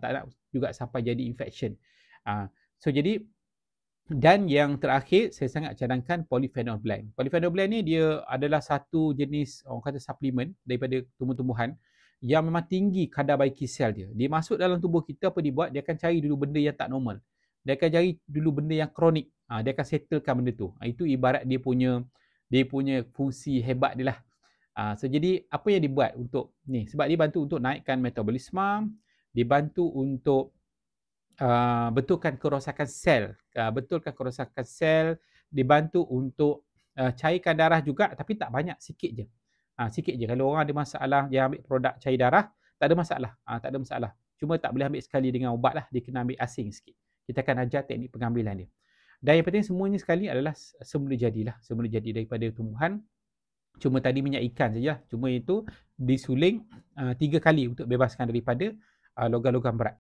tak nak juga sampai jadi infection. So jadi, dan yang terakhir saya sangat cadangkan polyphenol blend. Polyphenol blend ni dia adalah satu jenis orang kata suplemen daripada tumbuh-tumbuhan yang memang tinggi kadar Bioki Cell dia. Dia masuk dalam tubuh kita, apa dia buat? Dia akan cari dulu benda yang tak normal. Dia akan cari dulu benda yang kronik. Dia akan settlekan benda tu. Itu ibarat dia punya fungsi hebat dia lah. So jadi apa yang dibuat untuk ni? Sebab dia bantu untuk naikkan metabolisme, dibantu untuk betulkan kerosakan sel, dibantu untuk cairkan darah juga, tapi tak banyak, sikit je. Sikit je. Kalau orang ada masalah dia ambil produk cair darah, tak ada masalah. Cuma tak boleh ambil sekali dengan ubat lah, dia kena ambil asing sikit. Kita akan ajar teknik pengambilan dia. Dan yang penting semuanya sekali adalah semula jadi daripada tumbuhan. Cuma tadi minyak ikan saja. Cuma itu disuling 3 kali untuk bebaskan daripada logam-logam berat.